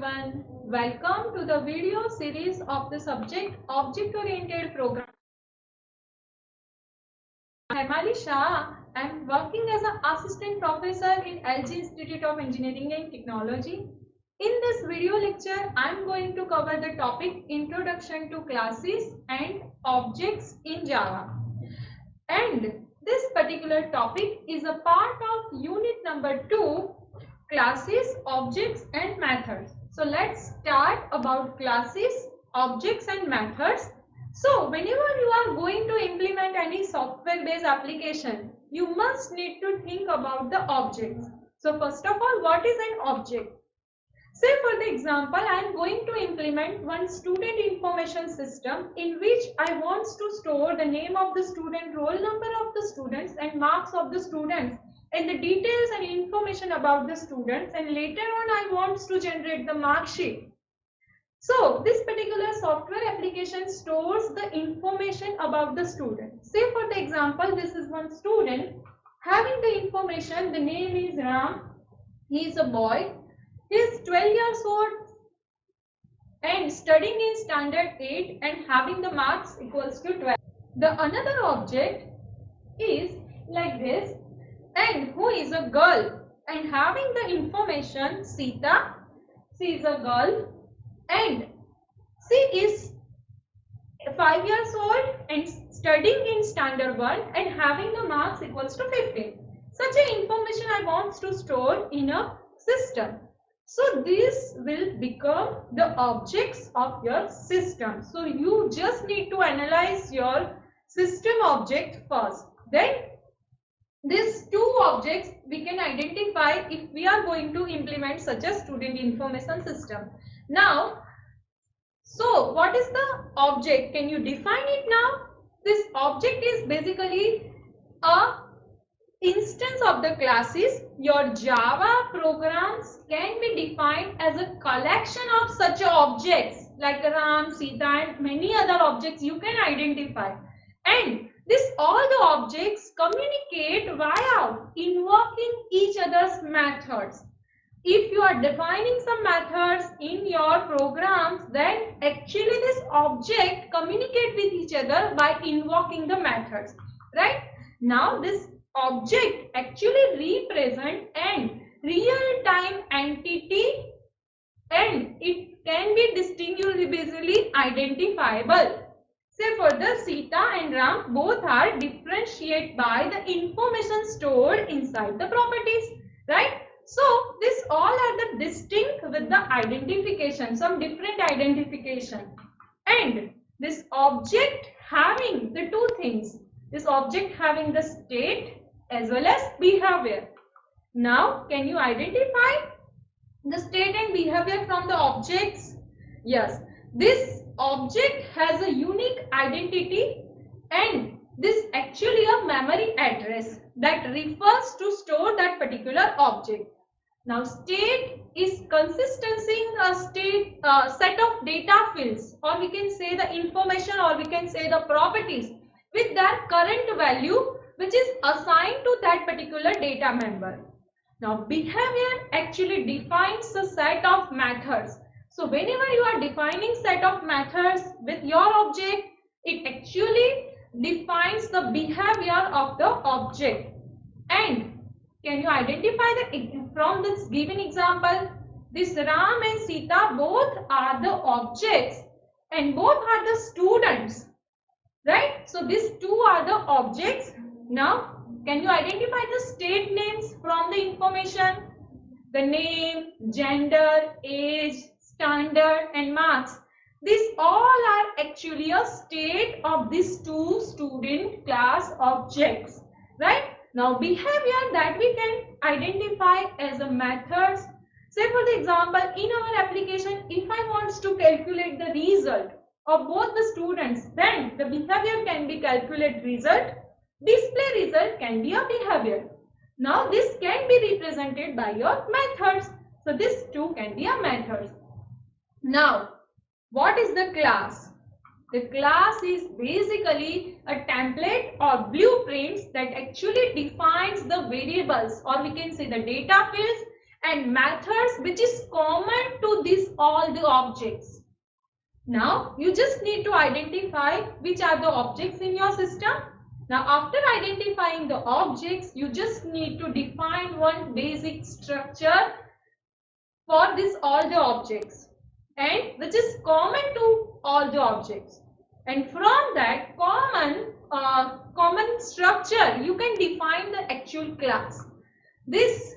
everyone. Welcome to the video series of the subject Object-Oriented Program. I am Alisha. I am working as an assistant professor in LG Institute of Engineering and Technology. In this video lecture, I am going to cover the topic Introduction to Classes and Objects in Java. And this particular topic is a part of unit number 2, Classes, Objects and Methods. So let's start about classes, objects and methods. So whenever you are going to implement any software based application, you must need to think about the objects. So first of all, what is an object? Say for the example, I am going to implement one student information system in which I want to store the name of the student, roll number of the students and marks of the students and the details and information about the students, and later on I want to generate the mark sheet. So this particular software application stores the information about the student. Say for the example, this is one student having the information, the name is Ram, he is a boy, he is 12 years old and studying in standard 8 and having the marks equals to 12. The another object is like this, and who is a girl and having the information Sita, she is a girl and she is 5 years old and studying in standard 1 and having the marks equals to 15. Such a information I want to store in a system. So this will become the objects of your system. So you just need to analyze your system object first. Then these two objects we can identify if we are going to implement such a student information system. Now, so what is the object? Can you define it now? This object is basically a instance of the classes. Your Java programs can be defined as a collection of such objects like Ram, Sita and many other objects you can identify. And all the objects communicate via invoking each other's methods. If you are defining some methods in your programs, then actually this object communicate with each other by invoking the methods, right? Now this object actually represent an real-time entity and it can be distinguishably identifiable. Say further, Sita and Ram both are differentiated by the information stored inside the properties, right? So this all are the distinct with the identification, some different identification. And this object having the two things, this object having the state as well as behavior. Now can you identify the state and behavior from the objects? Yes, this object has a unique identity and this actually a memory address that refers to store that particular object. Now state is consisting a state set of data fields, or we can say the information, or we can say the properties with their current value which is assigned to that particular data member. Now behavior actually defines a set of methods. So whenever you are defining set of methods with your object, it actually defines the behavior of the object. And can you identify from this given example, this Ram and Sita both are the objects and both are the students, right? So these two are the objects. Now can you identify the state names from the information? The name, gender, age, standard and marks. These all are actually a state of these two student class objects, right? Now behavior that we can identify as a methods. Say for the example, in our application, if I want to calculate the result of both the students, then the behavior can be calculate result. Display result can be a behavior. Now this can be represented by your methods. So this too can be a methods. Now what is the class? The class is basically a template or blueprints that actually defines the variables, or we can say the data fields and methods which is common to these all the objects. Now you just need to identify which are the objects in your system. Now after identifying the objects, you just need to define one basic structure for this all the objects and which is common to all the objects, and from that common structure you can define the actual class. This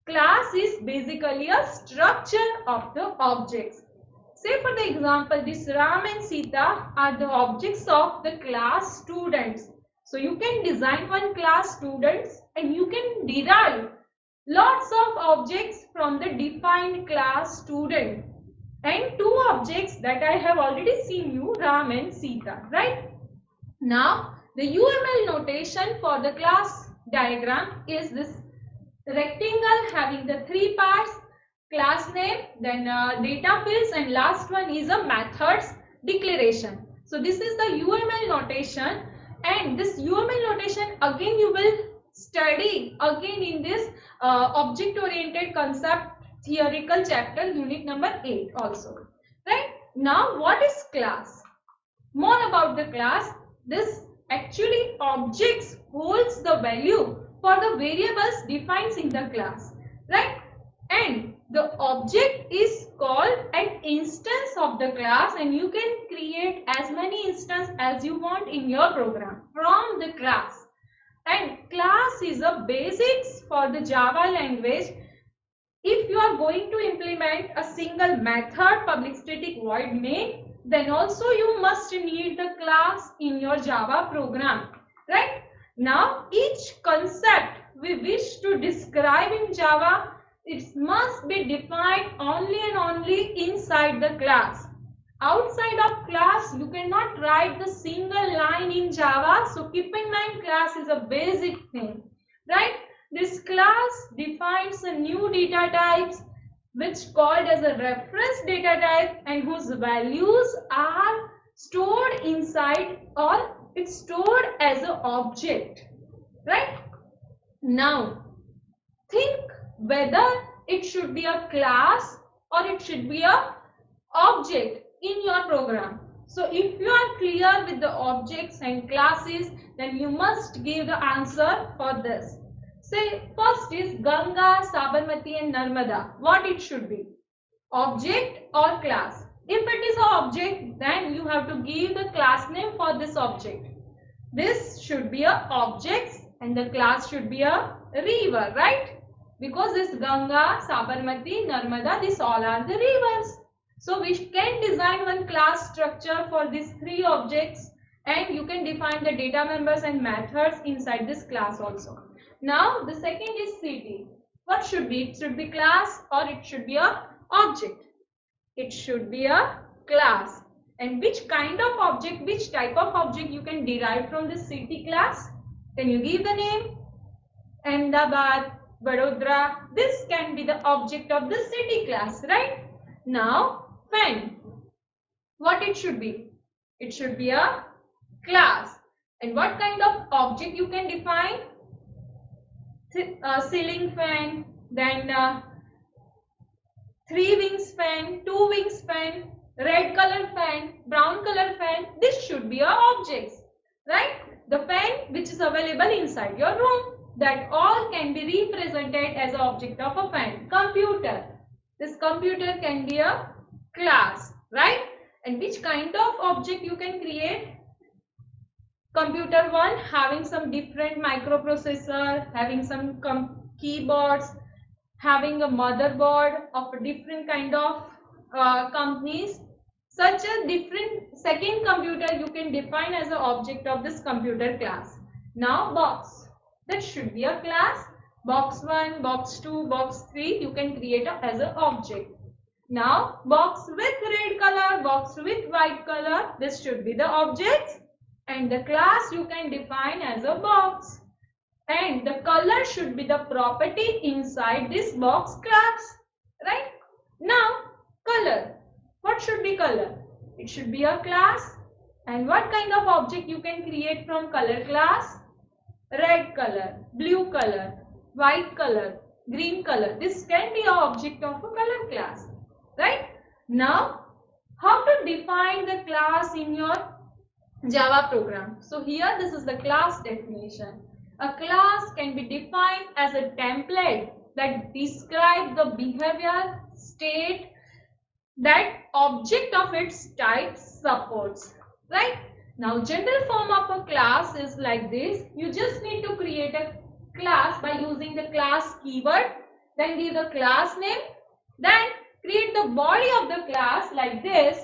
class is basically a structure of the objects. Say for the example, this Ram and Sita are the objects of the class students. So you can design one class students and you can derive lots of objects from the defined class student, and two objects that I have already seen you, Ram and Sita, right? Now the UML notation for the class diagram is this rectangle having the three parts: class name, then data fields, and last one is a methods declaration. So this is the UML notation, and this UML notation again you will study again in this object oriented concept theoretical chapter unit number 8 also, right? Now what is class? More about the class. This actually objects holds the value for the variables defined in the class, right? And the object is called an instance of the class, and you can create as many instances as you want in your program from the class. And class is a basics for the Java language. If you are going to implement a single method public static void main, then also you must need the class in your Java program, right? Now each concept we wish to describe in Java, it must be defined only and only inside the class. Outside of class you cannot write the single line in Java. So keep in mind, class is a basic thing, right? This class defines a new data types which called as a reference data type, and whose values are stored inside, or it's stored as an object, right? Now think whether it should be a class or it should be a object in your program. So if you are clear with the objects and classes, then you must give the answer for this. Say first is Ganga, Sabarmati and Narmada. What it should be? Object or class? If it is an object, then you have to give the class name for this object. This should be a object and the class should be a river, right? Because this Ganga, Sabarmati, Narmada, these all are the rivers. So we can design one class structure for these three objects, and you can define the data members and methods inside this class also. Now the second is city. What should be? It should be class or it should be a object? It should be a class. And which kind of object, which type of object you can derive from the city class? Can you give the name? Ahmedabad, Vadodara. This can be the object of the city class, right? Now fan. What it should be? It should be a class. And what kind of object you can define? Ceiling fan, then 3 wings fan, 2 wings fan, red color fan, brown color fan. This should be our objects, right? The fan which is available inside your room, that all can be represented as an object of a fan. Computer. This computer can be a class, right? And which kind of object you can create? Computer one having some different microprocessor, having some keyboards, having a motherboard of a different kind of companies. Such a different second computer you can define as an object of this computer class. Now box, that should be a class. Box 1, box 2, box 3 you can create as an object. Now box with red color, box with white color, this should be the objects. And the class you can define as a box, and the color should be the property inside this box class, right? Now color, what should be color? It should be a class. And what kind of object you can create from color class? Red color, blue color, white color. green color. This can be an object of a color class, right? Now, how to define the class in your Java program? So here this is the class definition. A class can be defined as a template that describes the behavior, state that object of its type supports, right? Now general form of a class is like this. You just need to create a class by using the class keyword, then give the class name, then create the body of the class like this,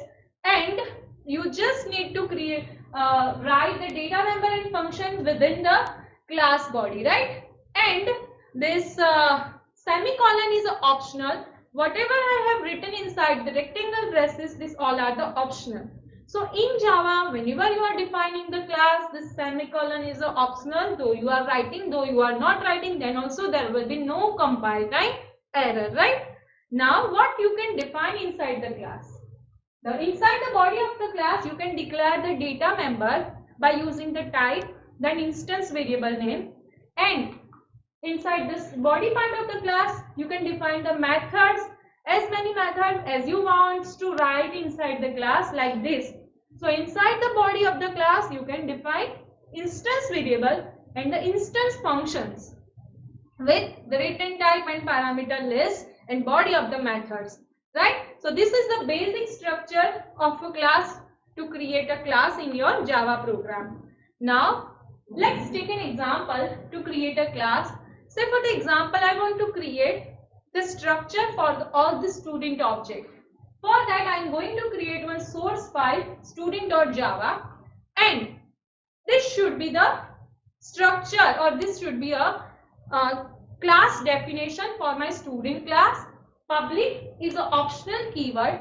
and you just need to create write the data member and function within the class body, right? And this semicolon is optional. Whatever I have written inside the rectangle braces, this all are the optional. So in Java, whenever you are defining the class, this semicolon is optional. Though you are writing, though you are not writing, then also there will be no compile time error, right? Now what you can define inside the class? Now inside the body of the class, you can declare the data member by using the type, then instance variable name, and inside this body part of the class, you can define the methods, as many methods as you want to write inside the class like this. So inside the body of the class, you can define instance variable and the instance functions with the return type and parameter list and body of the methods, right? So this is the basic structure of a class to create a class in your Java program. Now let's take an example to create a class. Say for the example, I want to create the structure for all the student object. For that, I am going to create one source file student.java, and this should be the structure, or this should be a class definition for my student class. Public is an optional keyword.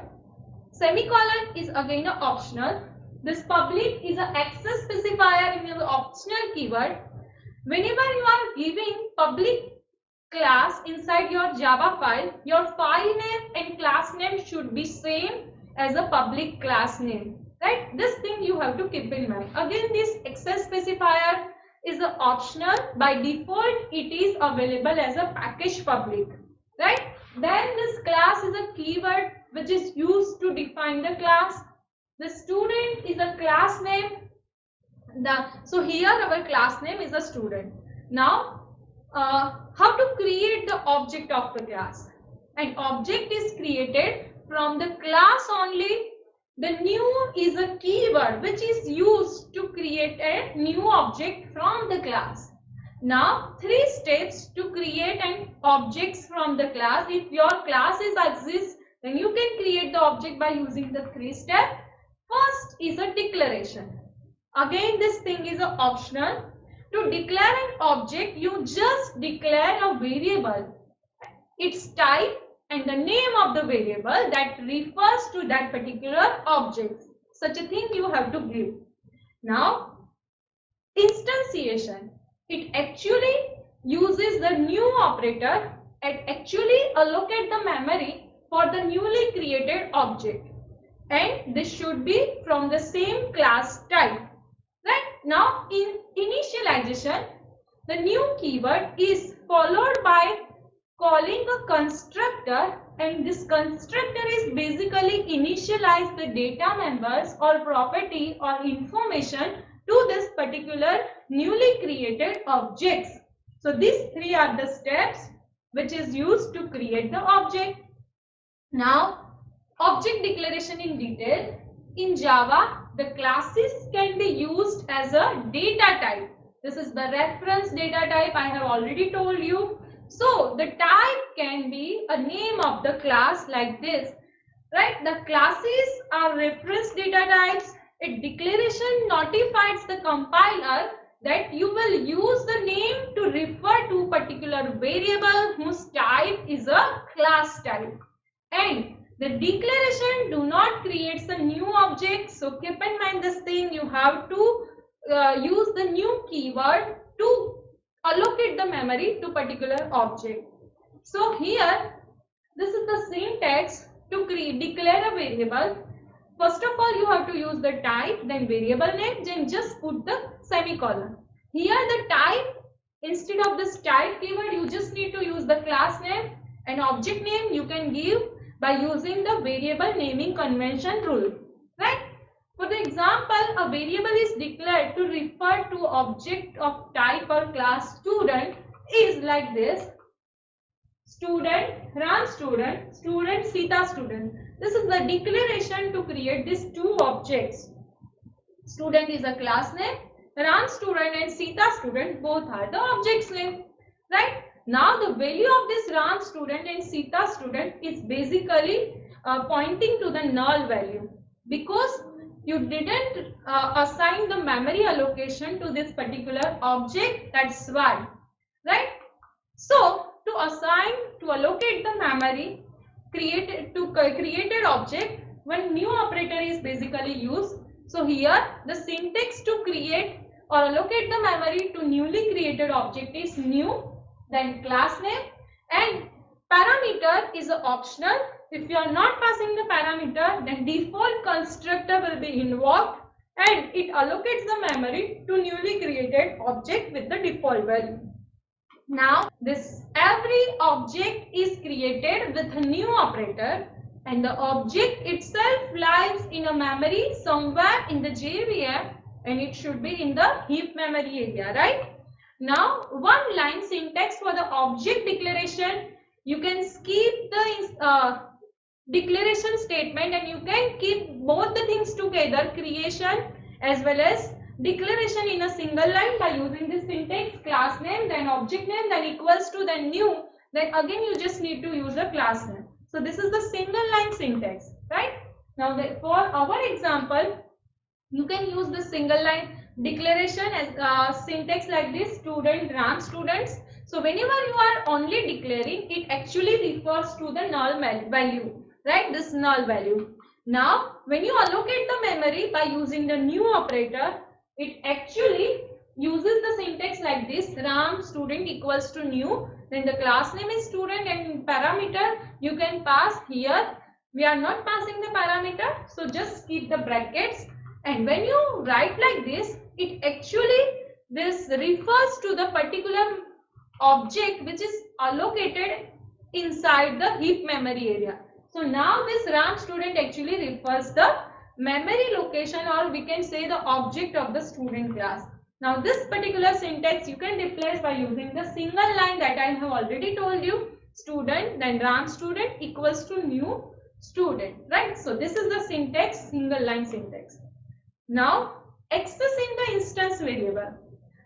Semicolon is again an optional. This public is an access specifier in the optional keyword. Whenever you are giving public class inside your Java file, your file name and class name should be same as a public class name, right? This thing you have to keep in mind. Again, this access specifier is a optional. By default, it is available as a package public, right? Then this class is a keyword which is used to define the class. The student is a class name. So here our class name is a student. Now how to create the object of the class? An object is created from the class only. The new is a keyword which is used to create a new object from the class. Now 3 steps to create an objects from the class. If your class exists, then you can create the object by using the 3 steps. First is a declaration. Again, this thing is optional. To declare an object, you just declare a variable, its type and the name of the variable that refers to that particular object. Such a thing you have to give. Now, instantiation. It actually uses the new operator and actually allocate the memory for the newly created object. And this should be from the same class type. Right? Now in initialization, the new keyword is followed by calling a constructor, and this constructor is basically initialize the data members or property or information to this particular newly created objects. So these 3 are the steps which is used to create the object. Now object declaration in detail. In Java, the classes can be used as a data type. This is the reference data type I have already told you. So the type can be a name of the class like this, right? The classes are reference data types. A declaration notifies the compiler that you will use the name to refer to particular variable whose type is a class type. And the declaration do not create a new object. So keep in mind this thing. You have to use the new keyword to allocate the memory to particular object. So here, this is the same text to declare a variable. First of all, you have to use the type, then variable name, then just put the semicolon. Here the type Instead of this type keyword, you just need to use the class name, and object name you can give by using the variable naming convention rule, right? For the example, a variable is declared to refer to object of type or class student is like this: student, Ram student, student, Sita student. This is the declaration to create these two objects. Student is a class name, Ram student and Sita student both are the objects name, right? Now the value of this Ram student and Sita student is basically pointing to the null value, because you didn't assign the memory allocation to this particular object, that's why, right? So to allocate the memory created object, one new operator is basically used. So here the syntax to create or allocate the memory to newly created object is new, then class name, and parameter is optional. If you are not passing the parameter, then default constructor will be invoked and it allocates the memory to newly created object with the default value. Now this every object is created with a new operator, and the object itself lies in a memory somewhere in the JVM, and it should be in the heap memory area, right? Now one line syntax for the object declaration. You can skip the declaration statement and you can keep both the things together, creation as well as declaration, in a single line by using this syntax: class name, then object name, then equals to, then new, then again you just need to use a class name. So this is the single line syntax, right? Now for our example, you can use the single line declaration as syntax like this: student, Ram students. So whenever you are only declaring, it actually refers to the null value, right? This null value. Now when you allocate the memory by using the new operator, it actually uses the syntax like this: Ram student equals to new, then the class name is student, and parameter you can pass here. We are not passing the parameter, so just keep the brackets. And when you write like this, it actually this refers to the particular object which is allocated inside the heap memory area. So now this Ram student actually refers the memory location, or we can say the object of the student class. Now this particular syntax you can replace by using the single line that I have already told you: student, then Ram student equals to new student, right? So this is the syntax, single line syntax. Now accessing the instance variable.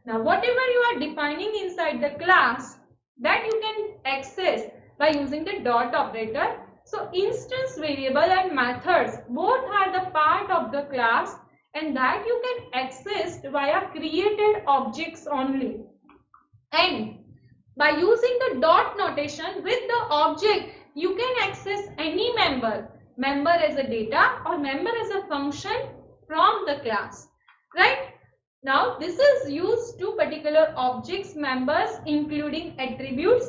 Now whatever you are defining inside the class, that you can access by using the dot operator. So instance variable and methods both are the part of the class, and that you can access via created objects only. And by using the dot notation with the object, you can access any member as a data or member as a function from the class, right? Now this is used to particular objects members, including attributes,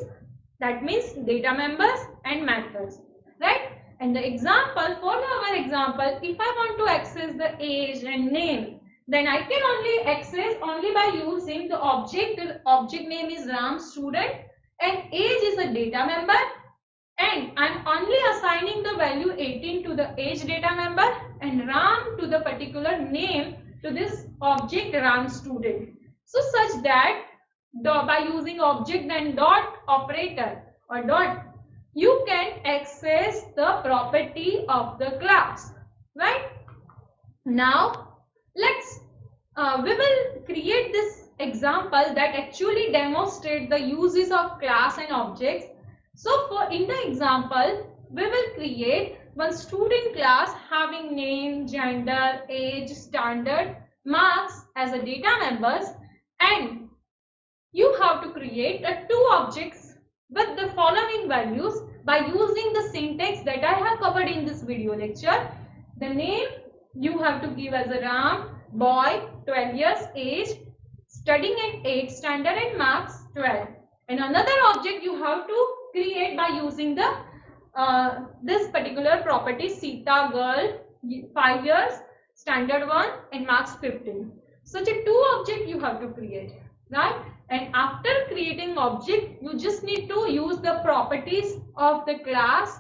that means data members, and methods, right? And the example, for our example, if I want to access the age and name, then I can only access by using the object. The object name is Ram student and age is a data member, and I'm only assigning the value 18 to the age data member and Ram to the particular name to this object Ram student. So such that by using object and dot operator or dot, you can access the property of the class, right? Now let's we will create this example that actually demonstrate the uses of class and objects. So for in the example, we will create one student class having name, gender, age, standard, marks as a data members, and you have to create two objects with the following values by using the syntax that I have covered in this video lecture. The name you have to give as a Ram, boy, 12 years, age, studying at 8th standard, and marks 12. And another object you have to create by using the this particular property, Sita, girl, 5 years, standard 1, and marks 15. Such a two object you have to create, right? And after creating object, you just need to use the properties of the class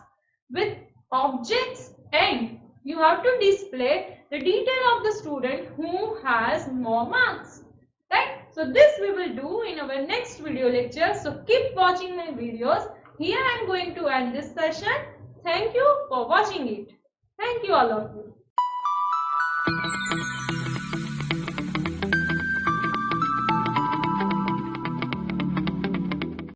with objects, and you have to display the detail of the student who has more marks, right? So this we will do in our next video lecture. So keep watching my videos. Here I am going to end this session. Thank you for watching it. Thank you all of you.